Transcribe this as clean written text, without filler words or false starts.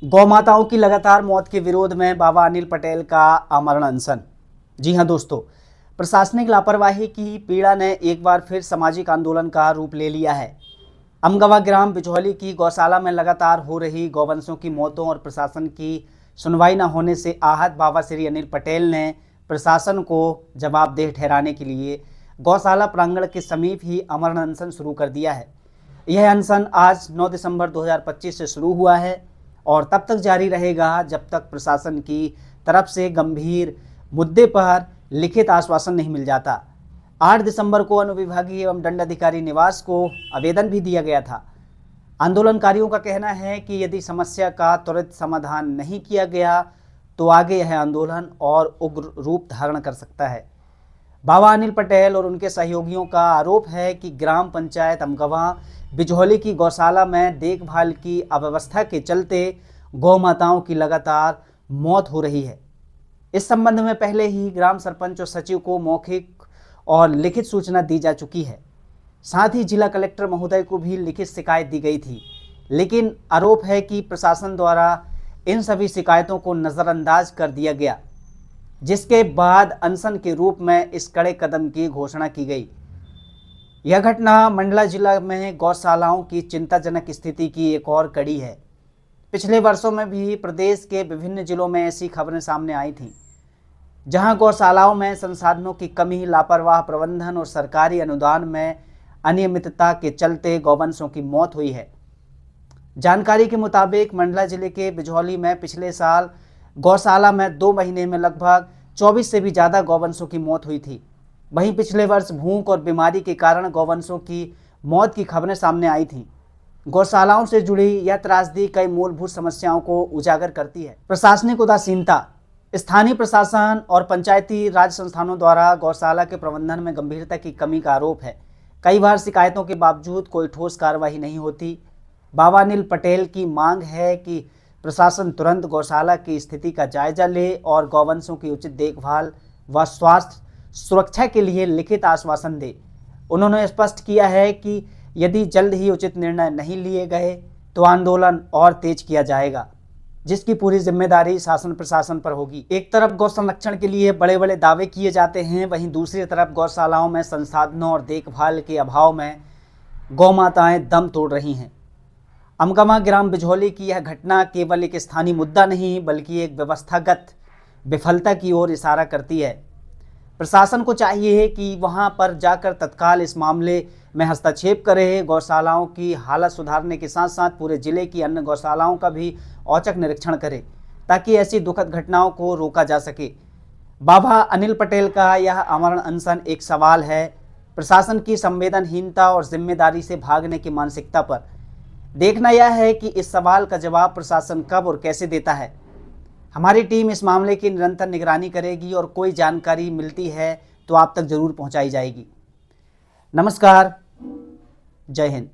गौ माताओं की लगातार मौत के विरोध में बाबा अनिल पटेल का आमरण अनशन। जी हां दोस्तों, प्रशासनिक लापरवाही की पीड़ा ने एक बार फिर सामाजिक आंदोलन का रूप ले लिया है। अमगवा ग्राम बिजौली की गौशाला में लगातार हो रही गौवंशों की मौतों और प्रशासन की सुनवाई न होने से आहत बाबा श्री अनिल पटेल ने प्रशासन को जवाबदेह ठहराने के लिए गौशाला प्रांगण के समीप ही आमरण अनशन शुरू कर दिया है। यह अनशन आज 9 दिसंबर 2025 से शुरू हुआ है और तब तक जारी रहेगा जब तक प्रशासन की तरफ से गंभीर मुद्दे पर लिखित आश्वासन नहीं मिल जाता। 8 दिसंबर को अनुविभागीय एवं दंडाधिकारी निवास को आवेदन भी दिया गया था। आंदोलनकारियों का कहना है कि यदि समस्या का त्वरित समाधान नहीं किया गया तो आगे यह आंदोलन और उग्र रूप धारण कर सकता है। बाबा अनिल पटेल और उनके सहयोगियों का आरोप है कि ग्राम पंचायत अमगवा बिजौली की गौशाला में देखभाल की अव्यवस्था के चलते गौ माताओं की लगातार मौत हो रही है। इस संबंध में पहले ही ग्राम सरपंच और सचिव को मौखिक और लिखित सूचना दी जा चुकी है। साथ ही जिला कलेक्टर महोदय को भी लिखित शिकायत दी गई थी, लेकिन आरोप है कि प्रशासन द्वारा इन सभी शिकायतों को नज़रअंदाज कर दिया गया, जिसके बाद अनशन के रूप में इस कड़े कदम की घोषणा की गई। यह घटना मंडला जिला में गौशालाओं की चिंताजनक स्थिति की एक और कड़ी है। पिछले वर्षों में भी प्रदेश के विभिन्न जिलों में ऐसी खबरें सामने आई थीं, जहां गौशालाओं में संसाधनों की कमी, लापरवाह प्रबंधन और सरकारी अनुदान में अनियमितता के चलते गौवंशों की मौत हुई है। जानकारी के मुताबिक मंडला जिले के बिजौली में पिछले साल गौशाला में 2 महीने में लगभग 24 से भी ज़्यादा गौवंशों की मौत हुई थी। वहीं पिछले वर्ष भूख और बीमारी के कारण गौवंशों की मौत की खबरें सामने आई थीं। गौशालाओं से जुड़ी यह त्रासदी कई मूलभूत समस्याओं को उजागर करती है। प्रशासनिक उदासीनता। स्थानीय प्रशासन और पंचायती राज संस्थानों द्वारा गौशाला के प्रबंधन में गंभीरता की कमी का आरोप है। कई बार शिकायतों के बावजूद कोई ठोस कार्रवाई नहीं होती। बाबा अनिल पटेल की मांग है कि प्रशासन तुरंत गौशाला की स्थिति का जायजा ले और गौवंशों की उचित देखभाल व स्वास्थ्य सुरक्षा के लिए लिखित आश्वासन दे। उन्होंने स्पष्ट किया है कि यदि जल्द ही उचित निर्णय नहीं लिए गए तो आंदोलन और तेज किया जाएगा, जिसकी पूरी जिम्मेदारी शासन प्रशासन पर होगी। एक तरफ गौ संरक्षण के लिए बड़े बड़े दावे किए जाते हैं, वहीं दूसरी तरफ गौशालाओं में संसाधनों और देखभाल के अभाव में गौ माताएं दम तोड़ रही हैं। अमगवा ग्राम बिजौली की यह घटना केवल एक स्थानीय मुद्दा नहीं बल्कि एक व्यवस्थागत विफलता की ओर इशारा करती है। प्रशासन को चाहिए कि वहां पर जाकर तत्काल इस मामले में हस्तक्षेप करे, गौशालाओं की हालत सुधारने के साथ साथ पूरे जिले की अन्य गौशालाओं का भी औचक निरीक्षण करे ताकि ऐसी दुखद घटनाओं को रोका जा सके। बाबा अनिल पटेल का यह आमरण अनशन एक सवाल है प्रशासन की संवेदनहीनता और जिम्मेदारी से भागने की मानसिकता पर। देखना यह है कि इस सवाल का जवाब प्रशासन कब और कैसे देता है। हमारी टीम इस मामले की निरंतर निगरानी करेगी और कोई जानकारी मिलती है तो आप तक जरूर पहुंचाई जाएगी। नमस्कार, जय हिंद।